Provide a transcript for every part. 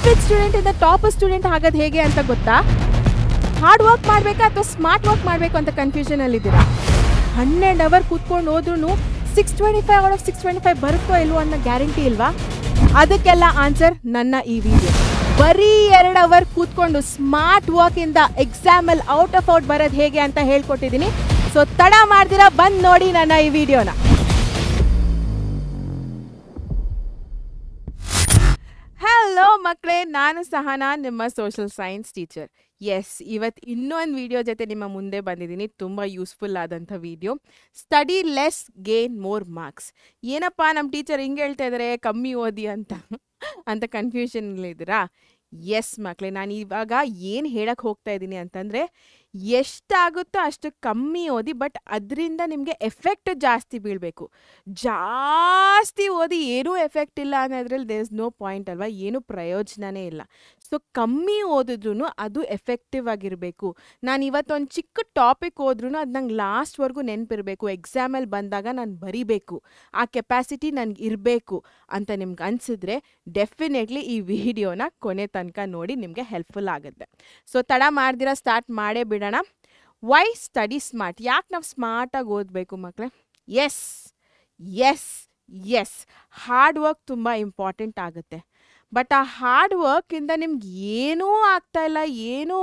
Average student ಇಂದ top student ಆಗೋದು ಹೇಗೆ ಅಂತ ಗೊತ್ತಾ? ಹಾರ್ಡ್ ವರ್ಕ್ ಮಾಡಬೇಕಾ ಅಥವಾ ಸ್ಮಾರ್ಟ್ ವರ್ಕ್ ಮಾಡಬೇಕು ಅಂತ ಕನ್ಫ್ಯೂಷನಲ್ಲಿದ್ದೀರಾ? 12 ಅವರ್ ಕೂತ್ಕೊಂಡು ಹೋದ್ರೂ 625 ಔಟ್ ಆಫ್ 625 ಬರುತ್ತೋ ಇಲ್ವೋ ಅನ್ನೋ ಗ್ಯಾರಂಟಿ ಇಲ್ವಾ? ಅದಕ್ಕೆಲ್ಲ ಆನ್ಸರ್ ನನ್ನ ಈ ವಿಡಿಯೋ. ಬರೀ 2 ಅವರ್ ಕೂತ್ಕೊಂಡು ಸ್ಮಾರ್ಟ್ ವರ್ಕಿಂದ ಎಕ್ಸಾಮಲ್ಲಿ ಔಟ್ ಆಫ್ ಔಟ್ ಬರೋದು ಹೇಗೆ ಅಂತ ಹೇಳ್ಕೊಟ್ಟಿದ್ದೀನಿ. ಸೊ ತಡ ಮಾಡ್ದಿರಾ ಬಂದು ನೋಡಿ ನನ್ನ ಈ ವಿಡಿಯೋನ. ಹಲೋ ಮಕ್ಕಳೇ, ನಾನು ಸಹನಾ, ನಿಮ್ಮ ಸೋಷಲ್ ಸೈನ್ಸ್ ಟೀಚರ್. ಎಸ್, ಇವತ್ತು ಇನ್ನೊಂದು ವಿಡಿಯೋ ಜೊತೆ ನಿಮ್ಮ ಮುಂದೆ ಬಂದಿದ್ದೀನಿ. ತುಂಬ ಯೂಸ್ಫುಲ್ ಆದಂಥ video. Study less gain more marks. ಏನಪ್ಪ ನಮ್ಮ ಟೀಚರ್ ಹಿಂಗೆ ಹೇಳ್ತಾ ಇದ್ದಾರೆ, ಕಮ್ಮಿ ಓದಿ ಅಂತ ಕನ್ಫ್ಯೂಷನಲ್ಲಿದ್ದೀರಾ? ಎಸ್ ಮಕ್ಕಳೇ, ನಾನು ಇವಾಗ ಏನು ಹೇಳಕ್ಕೆ ಹೋಗ್ತಾ ಇದ್ದೀನಿ ಅಂತಂದರೆ, ಎಷ್ಟಾಗುತ್ತೋ ಅಷ್ಟು ಕಮ್ಮಿ ಓದಿ, ಬಟ್ ಅದರಿಂದ ನಿಮಗೆ ಎಫೆಕ್ಟ್ ಜಾಸ್ತಿ ಬೀಳಬೇಕು. ಜಾಸ್ತಿ ಓದಿ ಏನೂ ಎಫೆಕ್ಟ್ ಇಲ್ಲ ಅನ್ನೋದ್ರಲ್ಲಿ ದೇರ್ ಇಸ್ ನೋ ಪಾಯಿಂಟ್ ಅಲ್ವಾ, ಏನೂ ಪ್ರಯೋಜನವೇ ಇಲ್ಲ. ಸೊ ಕಮ್ಮಿ ಓದಿದ್ರೂ ಅದು ಎಫೆಕ್ಟಿವ್ ಆಗಿರಬೇಕು. ನಾನು ಇವತ್ತೊಂದು ಚಿಕ್ಕ ಟಾಪಿಕ್ ಓದ್ರೂ ಅದು ನಂಗೆ ಲಾಸ್ಟ್ವರೆಗೂ ನೆನಪಿರಬೇಕು. ಎಕ್ಸಾಮಲ್ಲಿ ಬಂದಾಗ ನಾನು ಬರಿಬೇಕು, ಆ ಕೆಪಾಸಿಟಿ ನನಗೆ ಇರಬೇಕು ಅಂತ ನಿಮ್ಗೆ ಅನಿಸಿದ್ರೆ ಡೆಫಿನೆಟ್ಲಿ ಈ ವಿಡಿಯೋನ ಕೊನೆ ತನಕ ನೋಡಿ, ನಿಮಗೆ ಹೆಲ್ಪ್ಫುಲ್ ಆಗುತ್ತೆ. ಸೊ ತಡ ಮಾಡ್ದಿರ ಸ್ಟಾರ್ಟ್ ಮಾಡೇ ಬಿಡೋಣ. Why study smart? ಯಾಕೆ ನಾವು ಸ್ಮಾರ್ಟಾಗಿ ಓದಬೇಕು ಮಕ್ಕಳೇ? Yes yes yes hard work ತುಂಬ ಇಂಪಾರ್ಟೆಂಟ್ ಆಗುತ್ತೆ. ಬಟ್ ಆ ಹಾರ್ಡ್ ವರ್ಕಿಂದ ನಿಮ್ಗೆ ಏನೂ ಆಗ್ತಾಯಿಲ್ಲ, ಏನೂ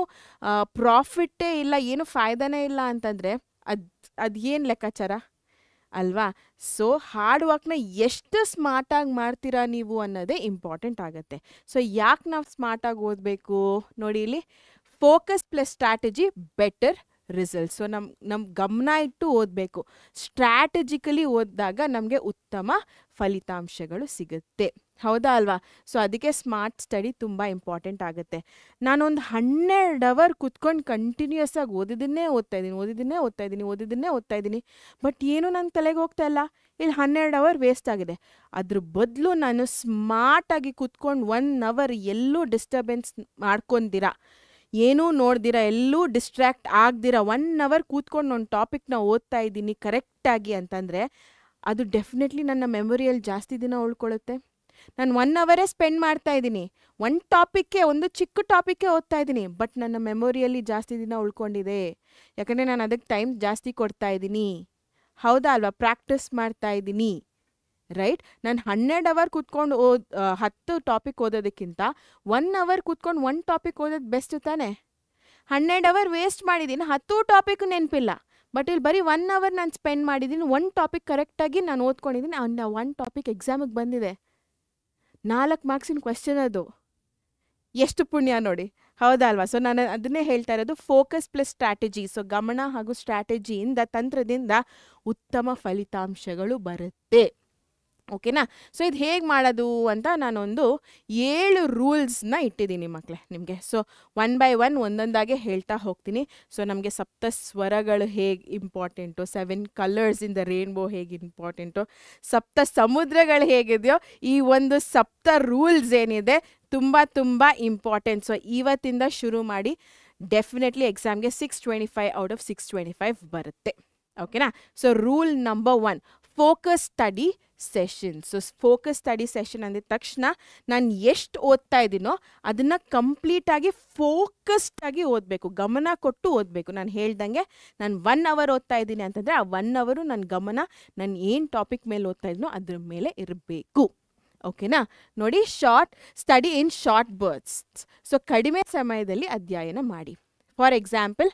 ಪ್ರಾಫಿಟ್ಟೇ ಇಲ್ಲ, ಏನೂ ಫಾಯ್ದಾನೇ ಇಲ್ಲ ಅಂತಂದರೆ ಅದು ಏನು ಲೆಕ್ಕಾಚಾರ ಅಲ್ವಾ? ಸೊ ಹಾರ್ಡ್ ವರ್ಕ್ನ ಎಷ್ಟು ಸ್ಮಾರ್ಟಾಗಿ ಮಾಡ್ತೀರಾ ನೀವು ಅನ್ನೋದೇ ಇಂಪಾರ್ಟೆಂಟ್ ಆಗುತ್ತೆ. ಸೊ ಯಾಕೆ ನಾವು ಸ್ಮಾರ್ಟಾಗಿ ಓದಬೇಕು ನೋಡಿ, ಇಲ್ಲಿ focus plus strategy better result. So ನಮ್ಮ ಗಮನ ಇಟ್ಟು ಓದಬೇಕು. ಸ್ಟ್ರಾಟಜಿಕಲಿ ಓದಿದಾಗ ನಮಗೆ ಉತ್ತಮ ಫಲಿತಾಂಶಗಳು ಸಿಗುತ್ತೆ, ಹೌದಾ ಅಲ್ವಾ? ಸೊ ಅದಕ್ಕೆ ಸ್ಮಾರ್ಟ್ ಸ್ಟಡಿ ತುಂಬ ಇಂಪಾರ್ಟೆಂಟ್ ಆಗುತ್ತೆ. ನಾನೊಂದು 12 ಅವರ್ ಕುತ್ಕೊಂಡು ಕಂಟಿನ್ಯೂಸ್ ಆಗಿ ಓದಿದ್ದನ್ನೇ ಓದ್ತಾ ಇದ್ದೀನಿ. ಬಟ್ ಏನು ನನ್ನ ತಲೆಗೆ ಹೋಗ್ತಾ ಇಲ್ಲ. ಇಲ್ಲಿ 12 ಅವರ್ ವೇಸ್ಟ್ ಆಗಿದೆ. ಅದ್ರ ಬದಲು ನಾನು ಸ್ಮಾರ್ಟಾಗಿ ಕುತ್ಕೊಂಡು 1 ಅವರ್ ಎಲ್ಲೂ ಡಿಸ್ಟರ್ಬೆನ್ಸ್ ಮಾಡ್ಕೊಂಡಿರ, ಏನೂ ನೋಡ್ದಿರ, ಎಲ್ಲೂ ಡಿಸ್ಟ್ರ್ಯಾಕ್ಟ್ ಆಗ್ದಿರ 1 ಅವರ್ ಕೂತ್ಕೊಂಡು ಒಂದು ಟಾಪಿಕ್ನ ಓದ್ತಾ ಇದ್ದೀನಿ ಕರೆಕ್ಟಾಗಿ ಅಂತಂದರೆ ಅದು ಡೆಫಿನೆಟ್ಲಿ ನನ್ನ ಮೆಮೊರಿಯಲ್ಲಿ ಜಾಸ್ತಿ ದಿನ ಉಳ್ಕೊಳ್ಳುತ್ತೆ. ನಾನು 1 ಅವರೇ ಸ್ಪೆಂಡ್ ಮಾಡ್ತಾ ಇದ್ದೀನಿ, ಒಂದು ಚಿಕ್ಕ ಟಾಪಿಕ್ಗೆ ಓದ್ತಾ ಇದ್ದೀನಿ, ಬಟ್ ನನ್ನ ಮೆಮೊರಿಯಲ್ಲಿ ಜಾಸ್ತಿ ದಿನ ಉಳ್ಕೊಂಡಿದೆ. ಯಾಕಂದರೆ ನಾನು ಅದಕ್ಕೆ ಟೈಮ್ ಜಾಸ್ತಿ ಕೊಡ್ತಾ ಇದ್ದೀನಿ, ಹೌದಾ ಅಲ್ವಾ? ಪ್ರಾಕ್ಟೀಸ್ ಮಾಡ್ತಾ ಇದ್ದೀನಿ, ರೈಟ್? ನಾನು 12 ಅವರ್ ಕೂತ್ಕೊಂಡು 10 ಟಾಪಿಕ್ ಓದೋದಕ್ಕಿಂತ 1 ಅವರ್ ಕೂತ್ಕೊಂಡು 1 ಟಾಪಿಕ್ ಓದೋದು ಬೆಸ್ಟ್ ತಾನೆ. 12 ಅವರ್ ವೇಸ್ಟ್ ಮಾಡಿದ್ದೀನಿ, 10 ಟಾಪಿಕ್ ನೆನಪಿಲ್ಲ. ಬಟ್ ಇಲ್ಲಿ ಬರೀ 1 ಅವರ್ ನಾನು ಸ್ಪೆಂಡ್ ಮಾಡಿದ್ದೀನಿ, 1 ಟಾಪಿಕ್ ಕರೆಕ್ಟಾಗಿ ನಾನು ಓದ್ಕೊಂಡಿದ್ದೀನಿ. 1 ಟಾಪಿಕ್ ಎಕ್ಸಾಮಿಗೆ ಬಂದಿದೆ, 4 ಮಾರ್ಕ್ಸಿನ ಕ್ವೆಶ್ಚನ್. ಅದು ಎಷ್ಟು ಪುಣ್ಯ ನೋಡಿ, ಹೌದಾ ಅಲ್ವಾ? ಸೊ ನಾನು ಅದನ್ನೇ ಹೇಳ್ತಾ ಇರೋದು, ಫೋಕಸ್ ಪ್ಲಸ್ ಸ್ಟ್ರಾಟಜಿ. ಸೊ ಗಮನ ಹಾಗೂ ಸ್ಟ್ರಾಟಜಿಯಿಂದ, ತಂತ್ರದಿಂದ ಉತ್ತಮ ಫಲಿತಾಂಶಗಳು ಬರುತ್ತೆ. ಓಕೆನಾ? ಸೊ ಇದು ಹೇಗೆ ಮಾಡೋದು ಅಂತ ನಾನೊಂದು 7 ರೂಲ್ಸ್ನ ಇಟ್ಟಿದ್ದೀನಿ ಮಕ್ಕಳೇ ನಿಮಗೆ. ಸೊ 1 ಬೈ 1 ಒಂದೊಂದಾಗೆ ಹೇಳ್ತಾ ಹೋಗ್ತೀನಿ. ಸೊ ನಮಗೆ ಸಪ್ತ ಸ್ವರಗಳು ಹೇಗೆ important, 7 colours in the rainbow ಹೇಗೆ ಇಂಪಾರ್ಟೆಂಟು, ಸಪ್ತ ಸಮುದ್ರಗಳು ಹೇಗಿದೆಯೋ, ಈ ಒಂದು ಸಪ್ತ ರೂಲ್ಸ್ ಏನಿದೆ ತುಂಬ ಇಂಪಾರ್ಟೆಂಟ್. ಸೊ ಇವತ್ತಿಂದ ಶುರು ಮಾಡಿ ಡೆಫಿನೆಟ್ಲಿ ಎಕ್ಸಾಮ್ಗೆ 625 ಔಟ್ ಆಫ್ 625 ಬರುತ್ತೆ. ಓಕೆನಾ? So rule number 1, focus study session. So focus study session ಅಂದಿದ ತಕ್ಷಣ ನಾನು ಎಷ್ಟು ಓದ್ತಾ ಇದ್ದೀನೋ ಅದನ್ನು ಕಂಪ್ಲೀಟಾಗಿ ಫೋಕಸ್ಡಾಗಿ ಓದಬೇಕು, ಗಮನ ಕೊಟ್ಟು ಓದಬೇಕು. ನಾನು ಹೇಳ್ದಂಗೆ ನಾನು 1 ಅವರ್ ಓದ್ತಾ ಇದ್ದೀನಿ ಅಂತಂದರೆ ಆ 1 ಅವರು ನನ್ನ ಗಮನ ನಾನು ಏನು ಟಾಪಿಕ್ ಮೇಲೆ ಓದ್ತಾ ಇದ್ದೀನೋ ಅದ್ರ ಮೇಲೆ ಇರಬೇಕು. ಓಕೆನಾ? ನೋಡಿ, study in short bursts. So ಕಡಿಮೆ ಸಮಯದಲ್ಲಿ ಅಧ್ಯಯನ ಮಾಡಿ. For example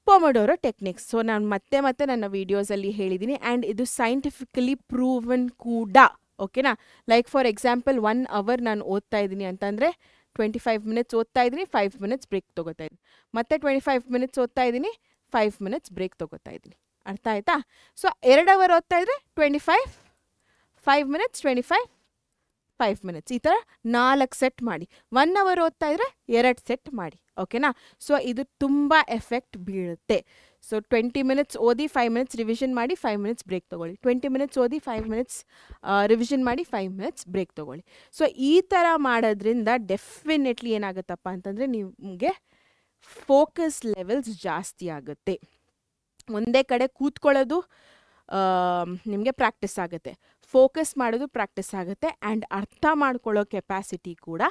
pomodoro techniques. So ನಾನು ಮತ್ತೆ ನನ್ನ ವೀಡಿಯೋಸಲ್ಲಿ ಹೇಳಿದ್ದೀನಿ, ಆ್ಯಂಡ್ ಇದು ಸೈಂಟಿಫಿಕಲಿ ಪ್ರೂವನ್ ಕೂಡ. ಓಕೆನಾ? ಲೈಕ್ ಫಾರ್ ಎಕ್ಸಾಂಪಲ್ 1 ಅವರ್ ನಾನು ಓದ್ತಾ ಇದ್ದೀನಿ ಅಂತಂದರೆ 25 ಮಿನಿಟ್ಸ್ ಓದ್ತಾ ಇದ್ದೀನಿ, 5 ಮಿನಿಟ್ಸ್ ಬ್ರೇಕ್ ತೊಗೋತಾ ಇದ್ದೀನಿ. ಮತ್ತೆ 25 ಮಿನಿಟ್ಸ್ ಓದ್ತಾ ಇದ್ದೀನಿ, 5 ಮಿನಿಟ್ಸ್ ಬ್ರೇಕ್ ತೊಗೋತಾ ಇದ್ದೀನಿ. ಅರ್ಥ ಆಯ್ತಾ? ಸೊ 2 ಅವರ್ ಓದ್ತಾ ಇದ್ದರೆ 25, 5 ಮಿನಿಟ್ಸ್, 25, 5 ಮಿನಿಟ್ಸ್, ಈ ಥರ 4 ಸೆಟ್ ಮಾಡಿ. 1 ಅವರ್ ಓದ್ತಾ ಇದ್ದರೆ 2 ಸೆಟ್ ಮಾಡಿ. ಓಕೆನಾ? ಸೊ ಇದು ತುಂಬ ಎಫೆಕ್ಟ್ ಬೀಳುತ್ತೆ. ಸೊ 20 ಮಿನಿಟ್ಸ್ ಓದಿ 5 ಮಿನಿಟ್ಸ್ ರಿವಿಷನ್ ಮಾಡಿ, 5 ಮಿನಿಟ್ಸ್ ಬ್ರೇಕ್ ತೊಗೊಳ್ಳಿ. 20 ಮಿನಿಟ್ಸ್ ಓದಿ 5 ಮಿನಿಟ್ಸ್ ರಿವಿಷನ್ ಮಾಡಿ, 5 ಮಿನಿಟ್ಸ್ ಬ್ರೇಕ್ ತೊಗೊಳ್ಳಿ. ಸೊ ಈ ಥರ ಮಾಡೋದ್ರಿಂದ ಡೆಫಿನೆಟ್ಲಿ ಏನಾಗುತ್ತಪ್ಪ ಅಂತಂದರೆ ನಿಮಗೆ ಫೋಕಸ್ ಲೆವೆಲ್ಸ್ ಜಾಸ್ತಿ ಆಗುತ್ತೆ. ಒಂದೇ ಕಡೆ ಕೂತ್ಕೊಳ್ಳೋದು ನಿಮಗೆ ಪ್ರಾಕ್ಟೀಸ್ ಆಗುತ್ತೆ. ಫೋಕಸ್ ಮಾಡೋದು ಪ್ರಾಕ್ಟೀಸ್ ಆಗುತ್ತೆ ಆ್ಯಂಡ್ ಅರ್ಥ ಮಾಡ್ಕೊಳ್ಳೋ ಕೆಪಾಸಿಟಿ ಕೂಡ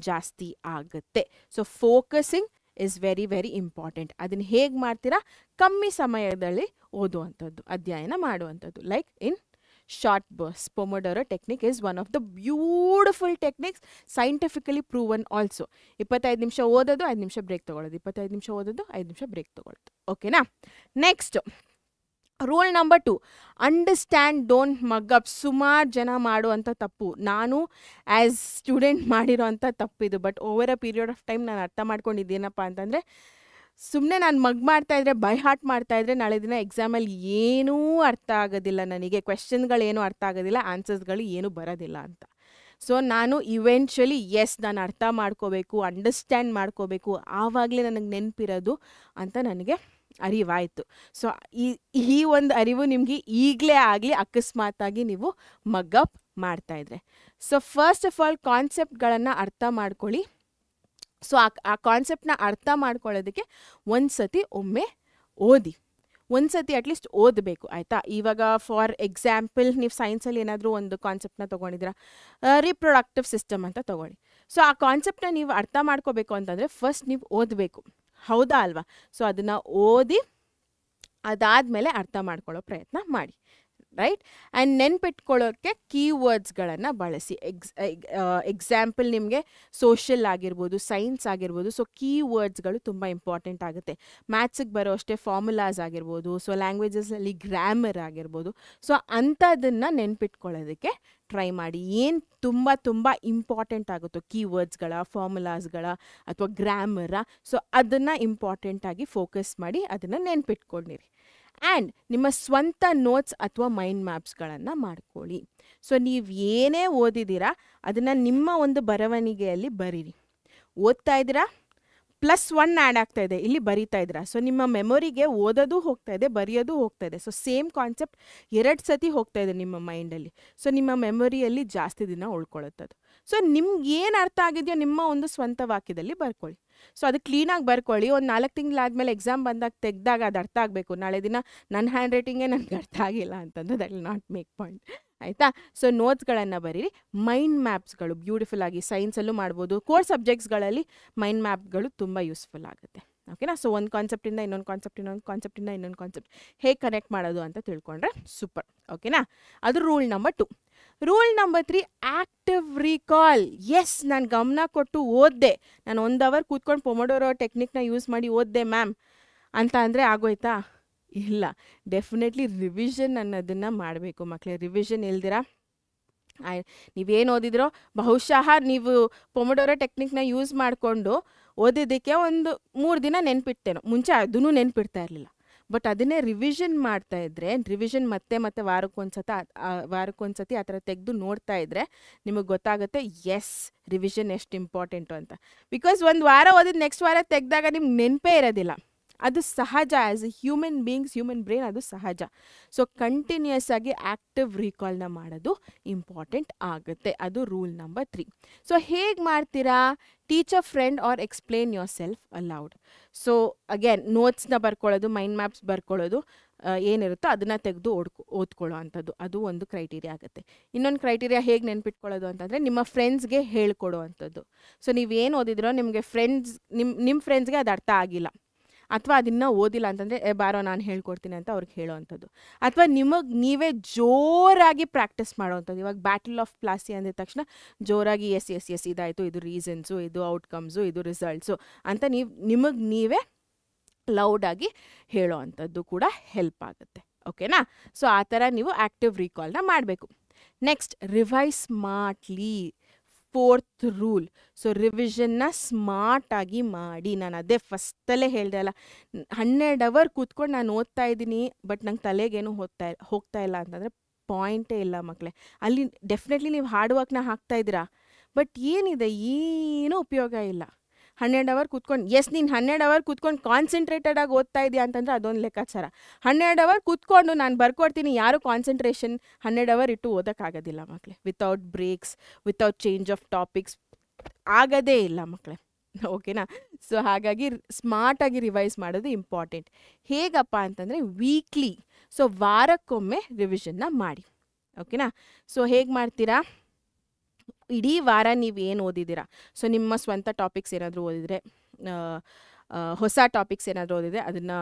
ಜಾಸ್ತಿ ಆಗುತ್ತೆ. So focusing is very very important. ಅದನ್ನು ಹೇಗೆ ಮಾಡ್ತೀರಾ? ಕಮ್ಮಿ ಸಮಯದಲ್ಲಿ ಓದುವಂಥದ್ದು, ಅಧ್ಯಯನ ಮಾಡುವಂಥದ್ದು. Like in short bursts. Pomodoro technique is one of the beautiful techniques, scientifically proven also. 25 ನಿಮಿಷ ಓದೋದು, 5 ನಿಮಿಷ ಬ್ರೇಕ್ ತೊಗೊಳ್ಳೋದು, 25 ನಿಮಿಷ ಓದೋದು, 5 ನಿಮಿಷ ಬ್ರೇಕ್ ತೊಗೊಳ್ಳೋದು. ಓಕೆನಾ? Next rule number 2, understand, don't mug up. ಸುಮಾರು ಜನ ಮಾಡುವಂಥ ತಪ್ಪು, ನಾನು ಆ್ಯಸ್ ಸ್ಟೂಡೆಂಟ್ ಮಾಡಿರೋ ಅಂಥ ತಪ್ಪಿದು. But over a period of time ನಾನು ಅರ್ಥ ಮಾಡ್ಕೊಂಡಿದ್ದೇನಪ್ಪ ಅಂತಂದರೆ, ಸುಮ್ಮನೆ ನಾನು ಮಗ್ ಮಾಡ್ತಾಯಿದ್ರೆ, ಬೈ ಹಾರ್ಟ್ ಮಾಡ್ತಾಯಿದ್ರೆ, ನಾಳೆ ದಿನ ಎಕ್ಸಾಮಲ್ಲಿ ಏನೂ ಅರ್ಥ ಆಗೋದಿಲ್ಲ ನನಗೆ, ಕ್ವೆಶ್ಚನ್ಗಳೇನೂ ಅರ್ಥ ಆಗೋದಿಲ್ಲ, ಆನ್ಸರ್ಸ್ಗಳು ಏನೂ ಬರೋದಿಲ್ಲ ಅಂತ. ಸೊ ನಾನು ಇವೆಂಚುಲಿ ನಾನು ಅರ್ಥ ಮಾಡ್ಕೋಬೇಕು, ಅಂಡರ್ಸ್ಟ್ಯಾಂಡ್ ಮಾಡ್ಕೋಬೇಕು, ಆವಾಗಲೇ ನನಗೆ ನೆನಪಿರೋದು ಅಂತ ನನಗೆ ಅರಿವಾಯಿತು. ಸೊ ಈ ಒಂದು ಅರಿವು ನಿಮಗೆ ಈಗಲೇ ಆಗಲಿ ಅಕಸ್ಮಾತಾಗಿ ನೀವು ಮಗ್ಅಪ್ ಮಾಡ್ತಾಯಿದ್ರೆ. ಸೊ ಫಸ್ಟ್ ಆಫ್ ಆಲ್ ಕಾನ್ಸೆಪ್ಟ್ಗಳನ್ನು ಅರ್ಥ ಮಾಡ್ಕೊಳ್ಳಿ. ಸೊ ಆ ಕಾನ್ಸೆಪ್ಟನ್ನ ಅರ್ಥ ಮಾಡ್ಕೊಳ್ಳೋದಕ್ಕೆ ಒಂದು ಸತಿ ಒಮ್ಮೆ ಓದಿ, ಒಂದು ಸತಿ ಅಟ್ಲೀಸ್ಟ್ ಓದಬೇಕು, ಆಯಿತಾ? ಇವಾಗ ಫಾರ್ ಎಕ್ಸಾಂಪಲ್ ನೀವು ಸೈನ್ಸಲ್ಲಿ ಏನಾದರೂ ಒಂದು ಕಾನ್ಸೆಪ್ಟನ್ನ ತೊಗೊಂಡಿದ್ದೀರಾ, ರಿಪ್ರೊಡಕ್ಟಿವ್ ಸಿಸ್ಟಮ್ ಅಂತ ತೊಗೊಳ್ಳಿ. ಸೊ ಆ ಕಾನ್ಸೆಪ್ಟನ್ನ ನೀವು ಅರ್ಥ ಮಾಡ್ಕೋಬೇಕು ಅಂತಂದರೆ ಫಸ್ಟ್ ನೀವು ಓದಬೇಕು, ಹೌದಾ ಅಲ್ವಾ? ಸೊ ಅದನ್ನು ಓದಿ ಅದಾದಮೇಲೆ ಅರ್ಥ ಮಾಡ್ಕೊಳ್ಳೋ ಪ್ರಯತ್ನ ಮಾಡಿ, ರೈಟ್? ಆ್ಯಂಡ್ ನೆನ್ಪಿಟ್ಕೊಳ್ಳೋಕ್ಕೆ ಕೀವರ್ಡ್ಸ್ಗಳನ್ನು ಬಳಸಿ. ಎಕ್ಸಾಂಪಲ್ ನಿಮಗೆ ಸೋಷಿಯಲ್ ಆಗಿರ್ಬೋದು, ಸೈನ್ಸ್ ಆಗಿರ್ಬೋದು. ಸೊ ಕೀವರ್ಡ್ಸ್ಗಳು ತುಂಬ ಇಂಪಾರ್ಟೆಂಟ್ ಆಗುತ್ತೆ. ಮ್ಯಾಥ್ಸಿಗೆ ಬರೋ ಅಷ್ಟೇ ಫಾರ್ಮುಲಾಸ್ ಆಗಿರ್ಬೋದು, ಸೊ ಲ್ಯಾಂಗ್ವೇಜಸಲ್ಲಿ ಗ್ರಾಮರ್ ಆಗಿರ್ಬೋದು. ಸೊ ಅಂಥದನ್ನು ನೆನ್ಪಿಟ್ಕೊಳ್ಳೋದಕ್ಕೆ ಟ್ರೈ ಮಾಡಿ. ಏನು ತುಂಬ ತುಂಬ ಇಂಪಾರ್ಟೆಂಟ್ ಆಗುತ್ತೋ ಕೀವರ್ಡ್ಸ್ಗಳ, ಫಾರ್ಮುಲಾಸ್ಗಳ ಅಥವಾ ಗ್ರಾಮರ, ಸೊ ಅದನ್ನು ಇಂಪಾರ್ಟೆಂಟಾಗಿ ಫೋಕಸ್ ಮಾಡಿ ಅದನ್ನು ನೆನ್ಪಿಟ್ಕೊಂಡಿರಿ. ಆ್ಯಂಡ್ ನಿಮ್ಮ ಸ್ವಂತ ನೋಟ್ಸ್ ಅಥವಾ ಮೈಂಡ್ ಮ್ಯಾಪ್ಸ್ಗಳನ್ನು ಮಾಡ್ಕೊಳ್ಳಿ. ಸೊ ನೀವು ಏನೇ ಓದಿದ್ದೀರಾ ಅದನ್ನು ನಿಮ್ಮ ಒಂದು ಬರವಣಿಗೆಯಲ್ಲಿ ಬರೀರಿ. ಓದ್ತಾ ಇದ್ದೀರಾ, +1 ಆ್ಯಡ್ ಆಗ್ತಾಯಿದೆ, ಇಲ್ಲಿ ಬರೀತಾ ಇದ್ದೀರಾ. ಸೊ ನಿಮ್ಮ ಮೆಮೊರಿಗೆ ಓದೋದು ಹೋಗ್ತಾಯಿದೆ, ಬರೆಯೋದು ಹೋಗ್ತಾಯಿದೆ. ಸೊ ಸೇಮ್ ಕಾನ್ಸೆಪ್ಟ್ 2 ಸತಿ ಹೋಗ್ತಾಯಿದೆ ನಿಮ್ಮ ಮೈಂಡಲ್ಲಿ. ಸೊ ನಿಮ್ಮ ಮೆಮೊರಿಯಲ್ಲಿ ಜಾಸ್ತಿ ದಿನ ಉಳ್ಕೊಳ್ಳುತ್ತದು. ಸೊ ನಿಮ್ಗೆ ಏನು ಅರ್ಥ ಆಗಿದೆಯೋ ನಿಮ್ಮ ಒಂದು ಸ್ವಂತ ವಾಕ್ಯದಲ್ಲಿ ಬರ್ಕೊಳ್ಳಿ. ಸೊ ಅದು ಕ್ಲೀನಾಗಿ ಬರ್ಕೊಳ್ಳಿ. ಒಂದು 4 ತಿಂಗಳಾದಮೇಲೆ ಎಕ್ಸಾಮ್ ಬಂದಾಗ ತೆಗೆದಾಗ ಅದು ಅರ್ಥ ಆಗಬೇಕು. ನಾಳೆ ದಿನ ನನ್ನ ಹ್ಯಾಂಡ್ ರೈಟಿಂಗೇ ನನಗೆ ಅರ್ಥ ಆಗಿಲ್ಲ ಅಂತಂದ್ರೆ that will not make point, ಆಯಿತಾ? ಸೊ ನೋಟ್ಸ್ಗಳನ್ನು ಬರೀರಿ. ಮೈಂಡ್ ಮ್ಯಾಪ್ಸ್ಗಳು ಬ್ಯೂಟಿಫುಲ್ ಆಗಿ ಸೈನ್ಸಲ್ಲೂ ಮಾಡ್ಬೋದು. ಕೋರ್ ಸಬ್ಜೆಕ್ಟ್ಸ್ಗಳಲ್ಲಿ ಮೈಂಡ್ ಮ್ಯಾಪ್ಗಳು ತುಂಬ ಯೂಸ್ಫುಲ್ ಆಗುತ್ತೆ. ಓಕೆನಾ? ಸೊ ಒಂದು ಕಾನ್ಸೆಪ್ಟಿಂದ ಇನ್ನೊಂದು ಕಾನ್ಸೆಪ್ಟ್, ಇನ್ನೊಂದು ಕಾನ್ಸೆಪ್ಟಿಂದ ಇನ್ನೊಂದು ಕಾನ್ಸೆಪ್ಟ್ ಹೇಗೆ ಕನೆಕ್ಟ್ ಮಾಡೋದು ಅಂತ ತಿಳ್ಕೊಂಡ್ರೆ ಸೂಪರ್. ಓಕೆನಾ? ಅದು rule number 2. Rule number 3, active recall. Yes, ನಾನು ಗಮನ ಕೊಟ್ಟು ಓದಿದೆ, ನಾನು 1 ಅವರ್ ಕೂತ್ಕೊಂಡು ಪೊಮೊಡೊರೊ ಟೆಕ್ನಿಕ್ನ ಯೂಸ್ ಮಾಡಿ ಓದಿದೆ ಮ್ಯಾಮ್ ಅಂತ ಅಂದರೆ ಆಗೋಯ್ತಾ? ಇಲ್ಲ, ಡೆಫಿನೆಟ್ಲಿ ರಿವಿಷನ್ ಅನ್ನೋದನ್ನು ಮಾಡಬೇಕು ಮಕ್ಕಳೇ. ರಿವಿಷನ್ ಇಲ್ದಿರ ನೀವೇನು ಓದಿದ್ರೋ ಬಹುಶಃ ನೀವು ಪೊಮೊಡೊರೊ ಟೆಕ್ನಿಕ್ನ ಯೂಸ್ ಮಾಡಿಕೊಂಡು ಓದಿದ್ದಕ್ಕೆ ಒಂದು 3 ದಿನ ನೆನ್ಪಿಡ್ತೇನೋ, ಮುಂಚೆ ಅದೂ ನೆನ್ಪಿಡ್ತಾ ಇರಲಿಲ್ಲ. ಬಟ್ ಅದನ್ನೇ ರಿವಿಷನ್ ಮಾಡ್ತಾ ಇದ್ದರೆ, ರಿವಿಷನ್ ಮತ್ತೆ ವಾರಕ್ಕೊಂದ್ಸತಿ ಆ ಥರ ತೆಗೆದು ನೋಡ್ತಾ ಇದ್ದರೆ ನಿಮಗೆ ಗೊತ್ತಾಗುತ್ತೆ ಎಸ್ ರಿವಿಷನ್ ಎಷ್ಟು ಇಂಪಾರ್ಟೆಂಟು ಅಂತ. ಬಿಕಾಸ್ ಒಂದು ವಾರ ಓದಿದ್ದು ನೆಕ್ಸ್ಟ್ ವಾರ ತೆಗೆದಾಗ ನಿಮ್ಗೆ ನೆನಪೇ ಇರೋದಿಲ್ಲ. ಅದು ಸಹಜ. As A human beings, human brain ಅದು ಸಹಜ. ಸೊ ಕಂಟಿನ್ಯೂಯಸ್ ಆಗಿ ಆ್ಯಕ್ಟಿವ್ ರೀಕಾಲ್ನ ಮಾಡೋದು ಇಂಪಾರ್ಟೆಂಟ್ ಆಗುತ್ತೆ. ಅದು ರೂಲ್ ನಂಬರ್ 3. ಸೊ ಹೇಗೆ ಮಾಡ್ತೀರಾ? Teach a friend or explain yourself aloud. So again ನೋಟ್ಸ್ನ ಬರ್ಕೊಳ್ಳೋದು, ಮೈಂಡ್ ಮ್ಯಾಪ್ಸ್ ಬರ್ಕೊಳ್ಳೋದು, ಏನಿರುತ್ತೋ ಅದನ್ನು ತೆಗೆದು ಓದ್ಕೊಳ್ಳೋ ಅಂಥದ್ದು, ಅದು ಒಂದು ಕ್ರೈಟೀರಿಯಾ ಆಗುತ್ತೆ. ಇನ್ನೊಂದು ಕ್ರೈಟೀರಿಯಾ ಹೇಗೆ ನೆನ್ಪಿಟ್ಕೊಳ್ಳೋದು ಅಂತಂದರೆ ನಿಮ್ಮ ಫ್ರೆಂಡ್ಸ್ಗೆ ಹೇಳ್ಕೊಡೋ ಅಂಥದ್ದು. ಸೊ ನೀವೇನು ಓದಿದ್ರೋ ನಿಮಗೆ ನಿಮ್ಮ ಫ್ರೆಂಡ್ಸ್ಗೆ ಅದು ಅರ್ಥ ಆಗಿಲ್ಲ ಅಥವಾ ಅದನ್ನು ಓದಿಲ್ಲ ಅಂತಂದರೆ ಬಾರೋ ನಾನು ಹೇಳ್ಕೊಡ್ತೀನಿ ಅಂತ ಅವ್ರಿಗೆ ಹೇಳೋವಂಥದ್ದು. ಅಥವಾ ನಿಮಗೆ ನೀವೇ ಜೋರಾಗಿ ಪ್ರಾಕ್ಟೀಸ್ ಮಾಡೋವಂಥದ್ದು. ಇವಾಗ ಬ್ಯಾಟಲ್ ಆಫ್ ಪ್ಲಾಸಿ ಅಂದಿದ ತಕ್ಷಣ ಜೋರಾಗಿ ಎಸ್ ಇದಾಯಿತು, ಇದು ರೀಸನ್ಸು, ಇದು ಔಟ್ಕಮ್ಸು, ಇದು ರಿಸಲ್ಟ್ಸು ಅಂತ ನಿಮಗೆ ನೀವೇ ಲೌಡಾಗಿ ಹೇಳೋ ಅಂಥದ್ದು ಕೂಡ ಹೆಲ್ಪ್ ಆಗುತ್ತೆ. ಓಕೆನಾ? ಸೊ ಆ ಥರ ನೀವು ಆ್ಯಕ್ಟಿವ್ ರೀಕಾಲ್ನ ಮಾಡಬೇಕು. Next, revise smartly. 4th rule. So ರಿವಿಷನ್ನ ಸ್ಮಾರ್ಟಾಗಿ ಮಾಡಿ. ನಾನು ಅದೇ ಫಸ್ಟಲ್ಲೇ ಹೇಳಿದೆ ಅಲ್ಲ, 12 ಅವರ್ ಕೂತ್ಕೊಂಡು ನಾನು ಓದ್ತಾ ಇದ್ದೀನಿ ಬಟ್ ನಂಗೆ ತಲೆಗೇನು ಹೋಗ್ತಾ ಇಲ್ಲ ಅಂತಂದರೆ ಪಾಯಿಂಟೇ ಇಲ್ಲ ಮಕ್ಕಳೇ. ಅಲ್ಲಿ ಡೆಫಿನೆಟ್ಲಿ ನೀವು ಹಾರ್ಡ್ ವರ್ಕ್ನ ಹಾಕ್ತಾ ಇದ್ದೀರಾ, ಬಟ್ ಏನಿದೆ, ಏನೂ ಉಪಯೋಗ ಇಲ್ಲ. 12 ಅವರ್ ಕೂತ್ಕೊಂಡು, ನೀನು 12 ಅವರ್ ಕೂತ್ಕೊಂಡು ಕಾನ್ಸಂಟ್ರೇಟೆಡಾಗಿ ಓದ್ತಾ ಇದೆಯಾ ಅಂತಂದರೆ ಅದೊಂದು ಲೆಕ್ಕಾಚಾರ. 12 ಅವರ್ ಕೂತ್ಕೊಂಡು ನಾನು ಬರ್ಕೊಡ್ತೀನಿ, ಯಾರು ಕಾನ್ಸಂಟ್ರೇಷನ್ 12 ಅವರ್ ಇಟ್ಟು ಓದೋಕ್ಕಾಗೋದಿಲ್ಲ ಮಕ್ಕಳೇ. Without breaks, without change of topics ಆಗೋದೇ ಇಲ್ಲ ಮಕ್ಕಳೇ. ಓಕೆನಾ? ಸೊ ಹಾಗಾಗಿ ಸ್ಮಾರ್ಟಾಗಿ ರಿವೈಸ್ ಮಾಡೋದು ಇಂಪಾರ್ಟೆಂಟ್. ಹೇಗಪ್ಪ ಅಂತಂದರೆ ವೀಕ್ಲಿ, ಸೊ ವಾರಕ್ಕೊಮ್ಮೆ ರಿವಿಷನ್ನ ಮಾಡಿ. ಓಕೆನಾ? ಸೊ ಹೇಗೆ ಮಾಡ್ತೀರಾ? ಇಡೀ ವಾರ ನೀವು ಏನು ಓದಿದ್ದೀರಾ, ಸೊ ನಿಮ್ಮ ಸ್ವಂತ ಟಾಪಿಕ್ಸ್ ಏನಾದರೂ ಓದಿದರೆ, ಹೊಸ ಟಾಪಿಕ್ಸ್ ಏನಾದರೂ ಓದಿದರೆ ಅದನ್ನು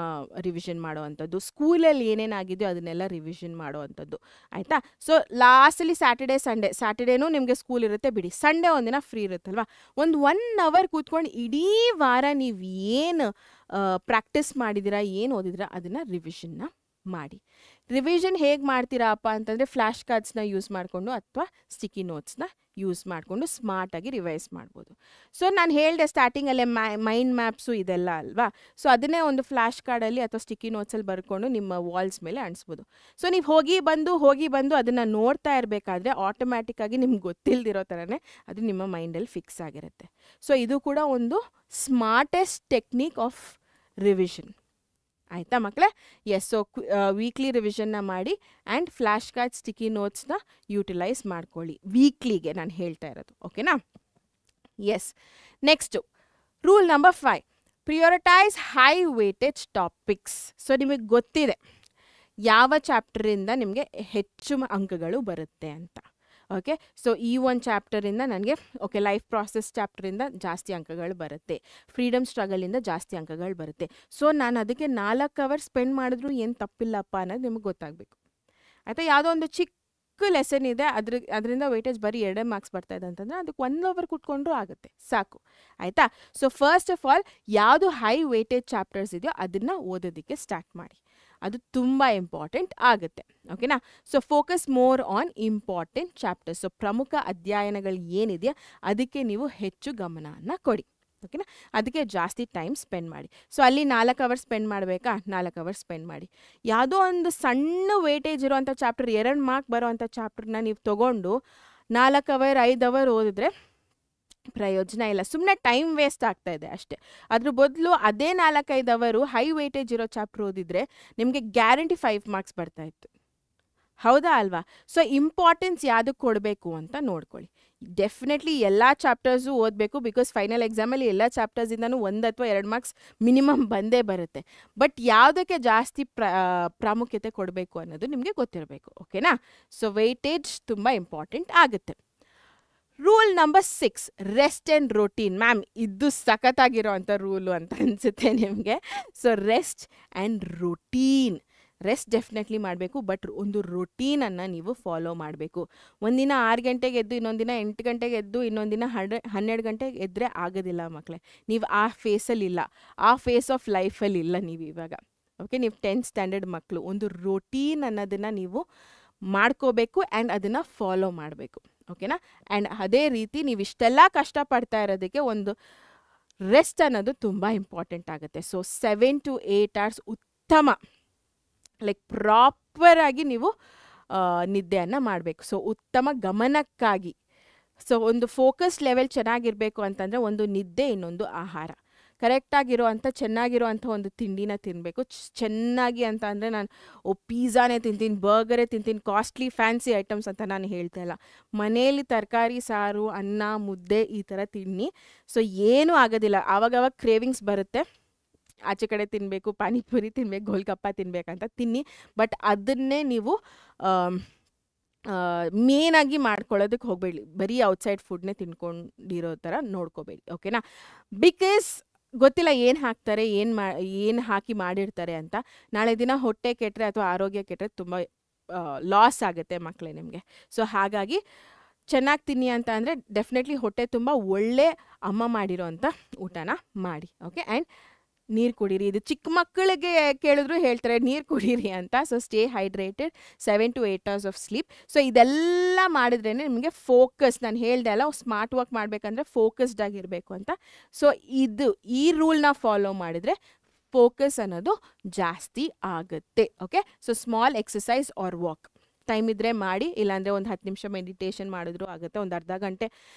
ರಿವಿಷನ್ ಮಾಡುವಂಥದ್ದು, ಸ್ಕೂಲಲ್ಲಿ ಏನೇನಾಗಿದೆಯೋ ಅದನ್ನೆಲ್ಲ ರಿವಿಷನ್ ಮಾಡುವಂಥದ್ದು, ಆಯಿತಾ? ಸೊ ಲಾಸ್ಟಲ್ಲಿ ಸ್ಯಾಟರ್ಡೇನೂ ನಿಮಗೆ ಸ್ಕೂಲ್ ಇರುತ್ತೆ ಬಿಡಿ, ಸಂಡೇ ಒಂದಿನ ಫ್ರೀ ಇರುತ್ತಲ್ವ, ಒಂದು 1 ಅವರ್ ಕೂತ್ಕೊಂಡು ಇಡೀ ವಾರ ನೀವು ಏನು ಪ್ರಾಕ್ಟೀಸ್ ಮಾಡಿದ್ದೀರಾ, ಏನು ಓದಿದ್ದೀರಾ ಅದನ್ನು ರಿವಿಷನ್ನ ಮಾಡಿ. ರಿವಿಷನ್ ಹೇಗೆ ಮಾಡ್ತೀರಾಪ್ಪ ಅಂತಂದರೆ ಫ್ಲ್ಯಾಶ್ ಕಾರ್ಡ್ಸ್ನ ಯೂಸ್ ಮಾಡಿಕೊಂಡು ಅಥವಾ ಸ್ಟಿಕ್ಕಿ ನೋಟ್ಸ್ನ ಯೂಸ್ ಮಾಡಿಕೊಂಡು ಸ್ಮಾರ್ಟಾಗಿ ರಿವೈಸ್ ಮಾಡ್ಬೋದು. ಸೊ ನಾನು ಹೇಳಿದೆ ಸ್ಟಾರ್ಟಿಂಗಲ್ಲೇ ಮೈಂಡ್ ಮ್ಯಾಪ್ಸು ಇದೆಲ್ಲ ಅಲ್ವಾ, ಸೊ ಅದನ್ನೇ ಒಂದು ಫ್ಲ್ಯಾಶ್ ಕಾರ್ಡಲ್ಲಿ ಅಥವಾ ಸ್ಟಿಕ್ಕಿ ನೋಟ್ಸಲ್ಲಿ ಬರ್ಕೊಂಡು ನಿಮ್ಮ ವಾಲ್ಸ್ ಮೇಲೆ ಅಂಟಿಸ್ಬೋದು. ಸೊ ನೀವು ಹೋಗಿ ಬಂದು ಅದನ್ನು ನೋಡ್ತಾ ಇರಬೇಕಾದ್ರೆ ಆಟೋಮ್ಯಾಟಿಕ್ಕಾಗಿ ನಿಮ್ಗೆ ಗೊತ್ತಿಲ್ಲದಿರೋ ಥರನೇ ಅದು ನಿಮ್ಮ ಮೈಂಡಲ್ಲಿ ಫಿಕ್ಸ್ ಆಗಿರುತ್ತೆ. ಸೊ ಇದು ಕೂಡ ಒಂದು ಸ್ಮಾರ್ಟೆಸ್ಟ್ ಟೆಕ್ನಿಕ್ ಆಫ್ ರಿವಿಷನ್, ಆಯಿತಾ ಮಕ್ಕಳೇ? ಎಸ್, ಸೊ ವೀಕ್ಲಿ ರಿವಿಷನ್ನ ಮಾಡಿ ಆ್ಯಂಡ್ ಫ್ಲ್ಯಾಶ್ ಕಾರ್ಡ್ ಸ್ಟಿಕ್ಕಿ ನೋಟ್ಸ್ನ ಯೂಟಿಲೈಸ್ ಮಾಡ್ಕೊಳ್ಳಿ ವೀಕ್ಲಿಗೆ, ನಾನು ಹೇಳ್ತಾ ಇರೋದು. ಓಕೆನಾ? Yes, next rule number 5, prioritise high weightage topics. So ನಿಮಗೆ ಗೊತ್ತಿದೆ ಯಾವ ಚಾಪ್ಟರಿಂದ ನಿಮಗೆ ಹೆಚ್ಚು ಅಂಕಗಳು ಬರುತ್ತೆ ಅಂತ. ಓಕೆ, ಸೊ ಈ ಒಂದು ಚಾಪ್ಟರಿಂದ ನನಗೆ ಲೈಫ್ ಪ್ರಾಸೆಸ್ ಚಾಪ್ಟರಿಂದ ಜಾಸ್ತಿ ಅಂಕಗಳು ಬರುತ್ತೆ, ಫ್ರೀಡಮ್ ಸ್ಟ್ರಗಲಿಂದ ಜಾಸ್ತಿ ಅಂಕಗಳು ಬರುತ್ತೆ. ಸೊ ನಾನು ಅದಕ್ಕೆ 4 ಅವರ್ ಸ್ಪೆಂಡ್ ಮಾಡಿದ್ರು ಏನು ತಪ್ಪಿಲ್ಲಪ್ಪ ಅನ್ನೋದು ನಿಮಗೆ ಗೊತ್ತಾಗಬೇಕು, ಆಯಿತಾ? ಯಾವುದೋ ಒಂದು ಚಿಕ್ಕ ಲೆಸನ್ ಇದೆ, ಅದರಿಂದ ವೇಟೇಜ್ ಬರೀ 2 ಮಾರ್ಕ್ಸ್ ಬರ್ತಾ ಇದೆ ಅಂತಂದರೆ ಅದಕ್ಕೆ 1 ಅವರ್ ಕೂತ್ಕೊಂಡ್ರೂ ಆಗುತ್ತೆ, ಸಾಕು, ಆಯಿತಾ? ಸೊ ಫಸ್ಟ್ ಆಫ್ ಆಲ್ ಯಾವುದು ಹೈ ವೇಟೇಜ್ ಚಾಪ್ಟರ್ಸ್ ಇದೆಯೋ ಅದನ್ನು ಓದೋದಕ್ಕೆ ಸ್ಟಾರ್ಟ್ ಮಾಡಿ, ಅದು ತುಂಬ ಇಂಪಾರ್ಟೆಂಟ್ ಆಗುತ್ತೆ. ಓಕೆನಾ? So focus more on important chapters. So ಪ್ರಮುಖ ಅಧ್ಯಯನಗಳು ಏನಿದೆಯಾ ಅದಕ್ಕೆ ನೀವು ಹೆಚ್ಚು ಗಮನವನ್ನು ಕೊಡಿ. ಓಕೆನಾ? ಅದಕ್ಕೆ ಜಾಸ್ತಿ ಟೈಮ್ ಸ್ಪೆಂಡ್ ಮಾಡಿ. ಸೊ ಅಲ್ಲಿ 4 ಅವರ್ ಸ್ಪೆಂಡ್ ಮಾಡಬೇಕಾ, 4 ಅವರ್ ಸ್ಪೆಂಡ್ ಮಾಡಿ. ಯಾವುದೋ ಒಂದು ಸಣ್ಣ ವೇಟೇಜ್ ಇರೋವಂಥ ಚಾಪ್ಟರ್, 2 ಮಾರ್ಕ್ ಬರೋವಂಥ ಚಾಪ್ಟರ್ನ ನೀವು ತೊಗೊಂಡು 4 ಅವರ್ 5 ಅವರ್ ಓದಿದ್ರೆ ಪ್ರಯೋಜನ ಇಲ್ಲ, ಸುಮ್ಮನೆ ಟೈಮ್ ವೇಸ್ಟ್ ಆಗ್ತಾ ಇದೆ ಅಷ್ಟೇ. ಅದ್ರ ಬದಲು ಅದೇ 4-5 ಅವರು ಹೈ ವೇಟೇಜ್ ಇರೋ ಚಾಪ್ಟರ್ ಓದಿದರೆ ನಿಮಗೆ ಗ್ಯಾರಂಟಿ 5 ಮಾರ್ಕ್ಸ್ ಬರ್ತಾಯಿತ್ತು, ಹೌದಾ ಅಲ್ವಾ? ಸೊ ಇಂಪಾರ್ಟೆನ್ಸ್ ಯಾವುದಕ್ಕೆ ಕೊಡಬೇಕು ಅಂತ ನೋಡ್ಕೊಳ್ಳಿ. ಡೆಫಿನೆಟ್ಲಿ ಎಲ್ಲ ಚಾಪ್ಟರ್ಸು ಓದಬೇಕು, ಬಿಕಾಸ್ ಫೈನಲ್ ಎಕ್ಸಾಮಲ್ಲಿ ಎಲ್ಲ ಚಾಪ್ಟರ್ಸಿಂದನೂ 1 ಅಥವಾ 2 ಮಾರ್ಕ್ಸ್ ಮಿನಿಮಮ್ ಬಂದೇ ಬರುತ್ತೆ. ಬಟ್ ಯಾವುದಕ್ಕೆ ಜಾಸ್ತಿ ಪ್ರಾಮುಖ್ಯತೆ ಕೊಡಬೇಕು ಅನ್ನೋದು ನಿಮಗೆ ಗೊತ್ತಿರಬೇಕು. ಓಕೆನಾ? ಸೊ ವೇಟೇಜ್ ತುಂಬ ಇಂಪಾರ್ಟೆಂಟ್ ಆಗುತ್ತೆ. Rule number 6, rest and routine. Ma'am ಇದು ಸಖತ್ತಾಗಿರೋ ಅಂಥ ರೂಲು ಅಂತ ಅನಿಸುತ್ತೆ ನಿಮಗೆ. So rest and routine, rest definitely ಮಾಡಬೇಕು, ಬಟ್ ಒಂದು ರೊಟೀನನ್ನು ನೀವು ಫಾಲೋ ಮಾಡಬೇಕು. ಒಂದಿನ 6 ಗಂಟೆಗೆ ಎದ್ದು, ಇನ್ನೊಂದು ದಿನ 8 ಗಂಟೆಗೆ ಎದ್ದು, ಇನ್ನೊಂದು ದಿನ 12 ಗಂಟೆಗೆ ಎದ್ದರೆ ಆಗೋದಿಲ್ಲ ಮಕ್ಕಳೇ. ನೀವು ಆ ಫೇಸಲ್ಲಿಲ್ಲ, ಆ ಫೇಸ್ ಆಫ್ ಲೈಫಲ್ಲಿ ಇಲ್ಲ ನೀವು ಇವಾಗ. ಓಕೆ, ನೀವು 10th ಸ್ಟ್ಯಾಂಡರ್ಡ್ ಮಕ್ಕಳು. ಒಂದು ರೊಟೀನ್ ಅನ್ನೋದನ್ನು ನೀವು ಮಾಡ್ಕೋಬೇಕು ಆ್ಯಂಡ್ ಅದನ್ನು ಫಾಲೋ ಮಾಡಬೇಕು. ಓಕೆನಾ? ಆ್ಯಂಡ್ ಅದೇ ರೀತಿ ನೀವು ಇಷ್ಟೆಲ್ಲ ಕಷ್ಟಪಡ್ತಾ ಇರೋದಕ್ಕೆ ಒಂದು ರೆಸ್ಟ್ ಅನ್ನೋದು ತುಂಬ ಇಂಪಾರ್ಟೆಂಟ್ ಆಗುತ್ತೆ. ಸೊ 7 to 8 hours ಉತ್ತಮ, ಲೈಕ್ ಪ್ರಾಪರಾಗಿ ನೀವು ನಿದ್ದೆಯನ್ನು ಮಾಡಬೇಕು. ಸೊ ಉತ್ತಮ ಗಮನಕ್ಕಾಗಿ, ಸೊ ಒಂದು ಫೋಕಸ್ ಲೆವೆಲ್ ಚೆನ್ನಾಗಿರಬೇಕು ಅಂತಂದರೆ ಒಂದು ನಿದ್ದೆ, ಇನ್ನೊಂದು ಆಹಾರ. ಕರೆಕ್ಟಾಗಿರೋ ಅಂಥ ಚೆನ್ನಾಗಿರೋ ಅಂಥ ಒಂದು ತಿಂಡಿನ ತಿನ್ನಬೇಕು. ಚೆನ್ನಾಗಿ ಅಂತ ಅಂದರೆ ನಾನು ಪಿಜ್ಜಾನೇ ತಿಂತೀನಿ, ಬರ್ಗರೇ ತಿಂತೀನಿ, ಕಾಸ್ಟ್ಲಿ ಫ್ಯಾನ್ಸಿ ಐಟಮ್ಸ್ ಅಂತ ನಾನು ಹೇಳ್ತಾ ಇಲ್ಲ. ಮನೇಲಿ ತರಕಾರಿ ಸಾರು, ಅನ್ನ, ಮುದ್ದೆ ಈ ಥರ ತಿನ್ನಿ. ಸೊ ಏನೂ ಆಗೋದಿಲ್ಲ. ಆವಾಗವಾಗ ಕ್ರೇವಿಂಗ್ಸ್ ಬರುತ್ತೆ, ಆಚೆ ಕಡೆ ತಿನ್ನಬೇಕು, ಪಾನಿಪುರಿ ತಿನ್ನಬೇಕು, ಗೋಲ್ಗಪ್ಪ ತಿನ್ನಬೇಕಂತ ತಿನ್ನಿ. ಬಟ್ ಅದನ್ನೇ ನೀವು ಮೇನಾಗಿ ಮಾಡ್ಕೊಳ್ಳೋದಕ್ಕೆ ಹೋಗಬೇಡಿ. ಬರೀ ಔಟ್ಸೈಡ್ ಫುಡ್ನೇ ತಿನ್ಕೊಂಡಿರೋ ಥರ ನೋಡ್ಕೋಬೇಡಿ. ಓಕೆನಾ? ಬಿಕಾಸ್ ಗೊತ್ತಿಲ್ಲ ಏನು ಹಾಕ್ತಾರೆ, ಏನು ಹಾಕಿ ಮಾಡಿರ್ತಾರೆ ಅಂತ. ನಾಳೆ ದಿನ ಹೊಟ್ಟೆ ಕೆಟ್ಟರೆ ಅಥವಾ ಆರೋಗ್ಯ ಕೆಟ್ಟರೆ ತುಂಬ ಲಾಸ್ ಆಗುತ್ತೆ ಮಕ್ಕಳೇ ನಿಮಗೆ. ಸೊ ಹಾಗಾಗಿ ಚೆನ್ನಾಗಿ ತಿನ್ನಿ ಅಂತ ಅಂದರೆ ಡೆಫಿನೆಟ್ಲಿ ಹೊಟ್ಟೆ ತುಂಬ ಒಳ್ಳೆ ಅಮ್ಮ ಮಾಡಿರೋ ಅಂಥ ಊಟನ ಮಾಡಿ. ಓಕೆ, ಆ್ಯಂಡ್ ನೀರು ಕುಡೀರಿ. ಇದು ಚಿಕ್ಕ ಮಕ್ಕಳಿಗೆ ಕೇಳಿದ್ರು ಹೇಳ್ತಾರೆ ನೀರು ಕುಡೀರಿ ಅಂತ. So stay hydrated, 7 to 8 hours of sleep. So ಇದೆಲ್ಲ ಮಾಡಿದ್ರೇ ನಿಮಗೆ ಫೋಕಸ್, ನಾನು ಹೇಳ್ದೆ ಅಲ್ಲ, ಸ್ಮಾರ್ಟ್ ವರ್ಕ್ ಮಾಡಬೇಕಂದ್ರೆ ಫೋಕಸ್ಡ್ ಆಗಿರಬೇಕು ಅಂತ. ಸೊ ಈ ರೂಲ್ನ ಫಾಲೋ ಮಾಡಿದರೆ ಫೋಕಸ್ ಅನ್ನೋದು ಜಾಸ್ತಿ ಆಗುತ್ತೆ. Okay, so small exercise or walk time ಇದ್ದರೆ ಮಾಡಿ, ಇಲ್ಲಾಂದರೆ ಒಂದು 10 ನಿಮಿಷ ಮೆಡಿಟೇಷನ್ ಮಾಡಿದ್ರು ಆಗುತ್ತೆ. ಒಂದು ಅರ್ಧ ಗಂಟೆ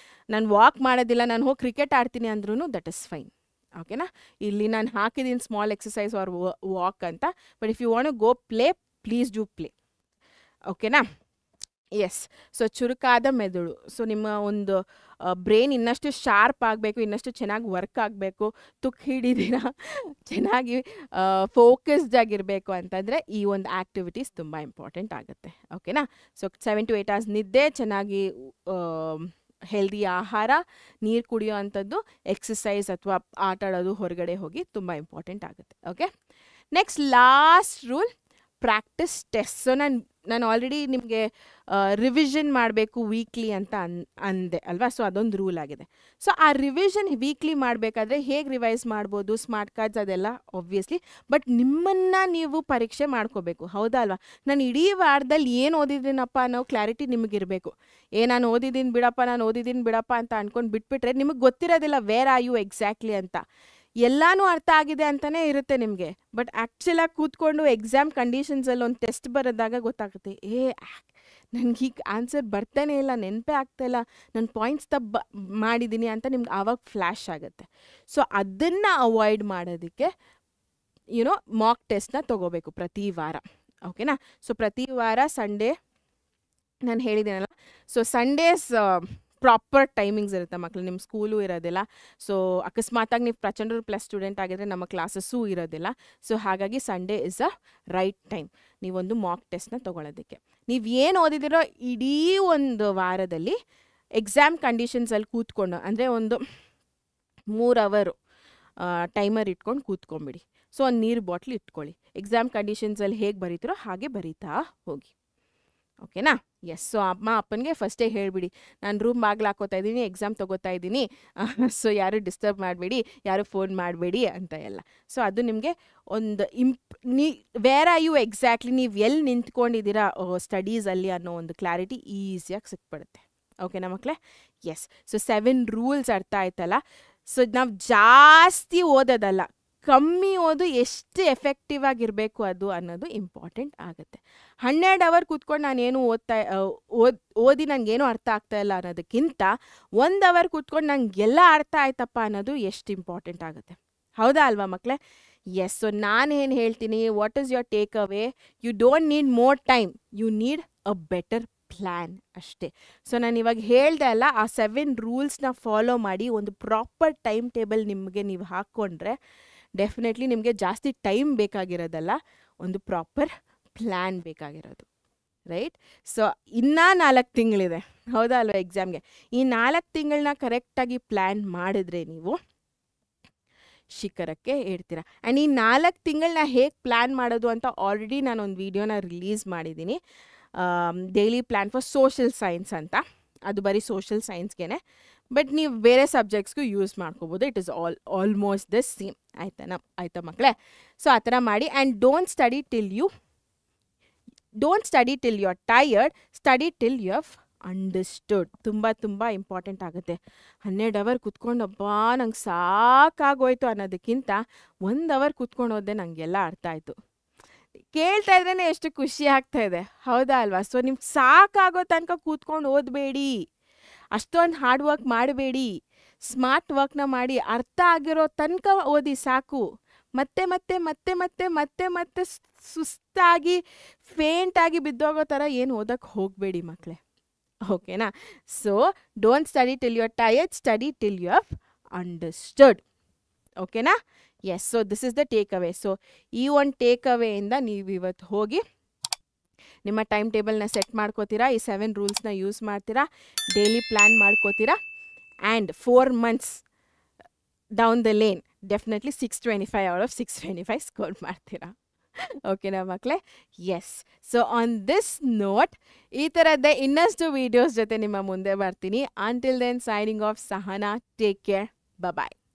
ನಾನು ವಾಕ್ ಮಾಡೋದಿಲ್ಲ, ನಾನು ಹೋಗಿ ಕ್ರಿಕೆಟ್ ಆಡ್ತೀನಿ ಅಂದ್ರೂ ದಟ್ ಇಸ್ ಫೈನ್. ಓಕೆನಾ? ಇಲ್ಲಿ ನಾನು ಹಾಕಿದ್ದೀನಿ ಸ್ಮಾಲ್ ಎಕ್ಸಸೈಸ್ ಆರ್ ವಾಕ್ ಅಂತ. But if you want to go play, please do play. ಓಕೆನಾ? ಎಸ್. ಸೊ ಚುರುಕಾದ ಮೆದುಳು. ಸೊ ನಿಮ್ಮ ಒಂದು ಬ್ರೈನ್ ಇನ್ನಷ್ಟು ಶಾರ್ಪ್ ಆಗಬೇಕು, ಇನ್ನಷ್ಟು ಚೆನ್ನಾಗಿ ವರ್ಕ್ ಆಗಬೇಕು, ತುಕ್ಕು ಹಿಡಿದಿರ ಚೆನ್ನಾಗಿ ಫೋಕಸ್ಡ್ ಆಗಿರಬೇಕು ಅಂತಂದರೆ ಈ ಒಂದು ಆ್ಯಕ್ಟಿವಿಟೀಸ್ ತುಂಬ ಇಂಪಾರ್ಟೆಂಟ್ ಆಗುತ್ತೆ. ಓಕೆನಾ? ಸೊ 7 to 8 hours ನಿದ್ದೆ, ಚೆನ್ನಾಗಿ ಹೆಲ್ದಿ ಆಹಾರ, ನೀರು ಕುಡಿಯೋ ಅಂಥದ್ದು, ಎಕ್ಸಸೈಸ್ ಅಥವಾ ಆಟ ಆಡೋದು ಹೊರಗಡೆ ಹೋಗಿ ತುಂಬ ಇಂಪಾರ್ಟೆಂಟ್ ಆಗುತ್ತೆ. Okay, next last rule, practice test. So ನಾನು ಆಲ್ರೆಡಿ ನಿಮಗೆ ರಿವಿಷನ್ ಮಾಡಬೇಕು ವೀಕ್ಲಿ ಅಂತ ಅಂದೆ ಅಲ್ವಾ? ಸೊ ಅದೊಂದು ರೂಲ್ ಆಗಿದೆ. ಸೊ ಆ ರಿವಿಷನ್ ವೀಕ್ಲಿ ಮಾಡಬೇಕಾದ್ರೆ ಹೇಗೆ ರಿವೈಸ್ ಮಾಡ್ಬೋದು, ಸ್ಮಾರ್ಟ್ ಕಾರ್ಡ್ಸ್ ಅದೆಲ್ಲ ಆಬ್ವಿಯಸ್ಲಿ, ಬಟ್ ನಿಮ್ಮನ್ನು ನೀವು ಪರೀಕ್ಷೆ ಮಾಡ್ಕೋಬೇಕು, ಹೌದಾ ಅಲ್ವಾ? ನಾನು ಇಡೀ ವಾರದಲ್ಲಿ ಏನು ಓದಿದ್ದೀನಪ್ಪ ಅನ್ನೋ ಕ್ಲಾರಿಟಿ ನಿಮಗಿರಬೇಕು. ನಾನು ಓದಿದ್ದೀನಿ ಬಿಡಪ್ಪ ಅಂತ ಅಂದ್ಕೊಂಡು ಬಿಟ್ಬಿಟ್ರೆ ನಿಮಗೆ ಗೊತ್ತಿರೋದಿಲ್ಲ ವೇರ್ ಆರ್ ಯು ಎಕ್ಸಾಕ್ಟ್ಲಿ ಅಂತ. ಎಲ್ಲನೂ ಅರ್ಥ ಆಗಿದೆ ಅಂತಲೇ ಇರುತ್ತೆ ನಿಮಗೆ, ಬಟ್ ಆ್ಯಕ್ಚುಲಾಗಿ ಕೂತ್ಕೊಂಡು ಎಕ್ಸಾಮ್ ಕಂಡೀಷನ್ಸಲ್ಲಿ ಒಂದು ಟೆಸ್ಟ್ ಬರೋದಾಗ ಗೊತ್ತಾಗುತ್ತೆ, ನನಗೆ ಹೀಗೆ ಆನ್ಸರ್ ಬರ್ತಾನೆ ಇಲ್ಲ, ನೆನಪೇ ಆಗ್ತಾಯಿಲ್ಲ, ನಾನು ಪಾಯಿಂಟ್ಸ್ ಮಾಡಿದ್ದೀನಿ ಅಂತ ನಿಮ್ಗೆ ಆವಾಗ ಫ್ಲ್ಯಾಶ್ ಆಗುತ್ತೆ. ಸೊ ಅದನ್ನು ಅವಾಯ್ಡ್ ಮಾಡೋದಕ್ಕೆ ಮಾಕ್ ಟೆಸ್ಟ್ನ ತೊಗೋಬೇಕು ಪ್ರತಿ ವಾರ. ಓಕೆನಾ? ಸೊ ಪ್ರತಿ ವಾರ ಸಂಡೇ ನಾನು ಹೇಳಿದ್ದೀನಲ್ಲ, ಸೊ ಸಂಡೇಸ್ ಪ್ರಾಪರ್ ಟೈಮಿಂಗ್ಸ್ ಇರುತ್ತೆ ಮಕ್ಕಳು, ನಿಮ್ಮ ಸ್ಕೂಲು ಇರೋದಿಲ್ಲ. ಸೊ ಅಕಸ್ಮಾತಾಗಿ ನೀವು ಪ್ರಚಂಡ ಪ್ಲಸ್ ಸ್ಟೂಡೆಂಟ್ ಆಗಿದ್ರೆ ನಮ್ಮ ಕ್ಲಾಸಸ್ಸೂ ಇರೋದಿಲ್ಲ. ಸೊ ಹಾಗಾಗಿ Sunday is a right time ನೀವೊಂದು ಮಾಕ್ ಟೆಸ್ಟ್ನ ತೊಗೊಳೋದಕ್ಕೆ. ನೀವು ಏನು ಓದಿದಿರೋ ಇಡೀ ಒಂದು ವಾರದಲ್ಲಿ ಎಕ್ಸಾಮ್ ಕಂಡೀಷನ್ಸಲ್ಲಿ ಕೂತ್ಕೊಂಡು, ಅಂದರೆ ಒಂದು 3 hour ಟೈಮರ್ ಇಟ್ಕೊಂಡು ಕೂತ್ಕೊಂಬಿಡಿ. ಸೊ ಒಂದು ನೀರು ಬಾಟ್ಲ್ ಇಟ್ಕೊಳ್ಳಿ, ಎಕ್ಸಾಮ್ ಕಂಡೀಷನ್ಸಲ್ಲಿ ಹೇಗೆ ಬರೀತಿರೋ ಹಾಗೆ ಬರೀತಾ ಹೋಗಿ. ಓಕೆನಾ? ಎಸ್. ಸೊ ಅಪ್ಪನಿಗೆ ಫಸ್ಟೇ ಹೇಳಿಬಿಡಿ, ನಾನು ರೂಮ್ ಬಾಗಿಲು ಹಾಕೋತಾ ಇದ್ದೀನಿ, ಎಕ್ಸಾಮ್ ತೊಗೋತಾ ಇದ್ದೀನಿ, ಸೊ ಯಾರು ಡಿಸ್ಟರ್ಬ್ ಮಾಡಬೇಡಿ, ಯಾರು ಫೋನ್ ಮಾಡಬೇಡಿ ಅಂತ ಎಲ್ಲ. ಸೊ ಅದು ನಿಮಗೆ ಒಂದು ವೇರ್ ಆರ್ ಯು ಎಕ್ಸಾಕ್ಟ್ಲಿ, ನೀವು ಎಲ್ಲಿ ನಿಂತ್ಕೊಂಡಿದ್ದೀರಾ ಸ್ಟಡೀಸಲ್ಲಿ ಅನ್ನೋ ಒಂದು ಕ್ಲಾರಿಟಿ ಈಸಿಯಾಗಿ ಸಿಕ್ಬಿಡುತ್ತೆ. ಓಕೆನಾ ಮಕ್ಕಳೇ? ಎಸ್. ಸೊ 7 ರೂಲ್ಸ್ ಅರ್ಥ ಆಯ್ತಲ್ಲ. ಸೊ ನಾವು ಜಾಸ್ತಿ ಓದೋದಲ್ಲ, ಕಮ್ಮಿ ಓದು ಎಷ್ಟು ಎಫೆಕ್ಟಿವ್ ಆಗಿರಬೇಕು ಅದು ಅನ್ನೋದು ಇಂಪಾರ್ಟೆಂಟ್ ಆಗುತ್ತೆ. 12 hour ಕೂತ್ಕೊಂಡು ನಾನೇನು ಓದಿ ನನಗೇನು ಅರ್ಥ ಆಗ್ತಾಯಿಲ್ಲ ಅನ್ನೋದಕ್ಕಿಂತ 1 hour ಕೂತ್ಕೊಂಡು ನನಗೆಲ್ಲ ಅರ್ಥ ಆಯ್ತಪ್ಪ ಅನ್ನೋದು ಎಷ್ಟು ಇಂಪಾರ್ಟೆಂಟ್ ಆಗುತ್ತೆ, ಹೌದಾ ಅಲ್ವಾ ಮಕ್ಕಳೇ? ಎಸ್. ಸೊ ನಾನೇನು ಹೇಳ್ತೀನಿ, what is your take away? You don't need more time, you need a better plan ಅಷ್ಟೇ. ಸೊ ನಾನು ಇವಾಗ ಹೇಳ್ದೆ ಅಲ್ಲ, ಆ 7 ರೂಲ್ಸ್ನ ಫಾಲೋ ಮಾಡಿ ಒಂದು ಪ್ರಾಪರ್ ಟೈಮ್ ಟೇಬಲ್ ನಿಮಗೆ ನೀವು ಹಾಕ್ಕೊಂಡ್ರೆ ಡೆಫಿನೆಟ್ಲಿ ನಿಮಗೆ ಜಾಸ್ತಿ ಟೈಮ್ ಬೇಕಾಗಿರೋದಲ್ಲ, ಒಂದು ಪ್ರಾಪರ್ ಪ್ಲ್ಯಾನ್ ಬೇಕಾಗಿರೋದು, ರೈಟ್? ಸೊ ಇನ್ನೂ 4 ತಿಂಗಳಿದೆ, ಹೌದಾ ಅಲ್ವಾ ಎಕ್ಸಾಮ್ಗೆ? ಈ 4 ತಿಂಗಳನ್ನ ಕರೆಕ್ಟಾಗಿ ಪ್ಲ್ಯಾನ್ ಮಾಡಿದ್ರೆ ನೀವು ಶಿಖರಕ್ಕೆ ಏರ್ತೀರ. ಆ್ಯಂಡ್ ಈ 4 ತಿಂಗಳನ್ನ ಹೇಗೆ ಪ್ಲ್ಯಾನ್ ಮಾಡೋದು ಅಂತ ಆಲ್ರೆಡಿ ನಾನೊಂದು ವಿಡಿಯೋನ ರಿಲೀಸ್ ಮಾಡಿದ್ದೀನಿ, daily plan for social science ಅಂತ. ಅದು ಬರೀ ಸೋಷಿಯಲ್ ಸೈನ್ಸ್ಗೆ, ಬಟ್ ನೀವು ಬೇರೆ ಸಬ್ಜೆಕ್ಟ್ಸ್ಗೂ ಯೂಸ್ ಮಾಡ್ಕೋಬೋದು. It is almost the same. ಆಯ್ತಾ ಮಕ್ಕಳೇ? ಸೊ ಆ ಥರ ಮಾಡಿ. And don't study till you are tired, study till you have understood. ತುಂಬ ಇಂಪಾರ್ಟೆಂಟ್ ಆಗುತ್ತೆ. 12 hour ಕೂತ್ಕೊಂಡಪ್ಪ ನಂಗೆ ಸಾಕಾಗೋಯ್ತು ಅನ್ನೋದಕ್ಕಿಂತ 1 hour ಕೂತ್ಕೊಂಡು ಹೋದೆ ನನಗೆಲ್ಲ ಅರ್ಥ ಆಯಿತು. ಕೇಳ್ತಾ ಇದ್ರೇ ಎಷ್ಟು ಖುಷಿ ಆಗ್ತಾ ಇದೆ, ಹೌದಾ ಅಲ್ವಾ? ಸೊ ನಿಮ್ಗೆ ಸಾಕಾಗೋ ತನಕ ಕೂತ್ಕೊಂಡು ಓದಬೇಡಿ, ಅಷ್ಟೊಂದು ಹಾರ್ಡ್ ವರ್ಕ್ ಮಾಡಬೇಡಿ, ಸ್ಮಾರ್ಟ್ ವರ್ಕ್ನ ಮಾಡಿ, ಅರ್ಥ ಆಗಿರೋ ತನಕ ಓದಿ ಸಾಕು. ಮತ್ತೆ ಮತ್ತೆ ಮತ್ತೆ ಮತ್ತೆ ಮತ್ತೆ ಮತ್ತೆ ಸುಸ್ತಾಗಿ ಫೇಂಟಾಗಿ ಬಿದ್ದೋಗೋ ಥರ ಏನು ಓದಕ್ಕೆ ಹೋಗಬೇಡಿ ಮಕ್ಕಳೇ, ಓಕೆನಾ? So don't study till you are tired, study till you have understood. ಓಕೆನಾ? Yes. So this is the takeaway. So ಈ ಒಂದು ಟೇಕ್ ಅವೇಯಿಂದ ನೀವು ಇವತ್ತು ಹೋಗಿ ನಿಮ್ಮ ಟೈಮ್ ಟೇಬಲ್ನ ಸೆಟ್ ಮಾಡ್ಕೋತೀರಾ, ಈ 7 ರೂಲ್ಸ್ನ ಯೂಸ್ ಮಾಡ್ತೀರಾ, ಡೈಲಿ ಪ್ಲ್ಯಾನ್ ಮಾಡ್ಕೋತೀರಾ, and 4 months down the lane definitely 625 out of 625 score ಮಾಡ್ತೀರಾ. ಓಕೆನಾ ಮಕ್ಕಳೇ? Yes. So on this note ಈ ಥರದ್ದೇ ಇನ್ನಷ್ಟು ವೀಡಿಯೋಸ್ ಜೊತೆ ನಿಮ್ಮ ಮುಂದೆ ಬರ್ತೀನಿ. Until then signing off Sahana. Take care. ಬಾಯ್.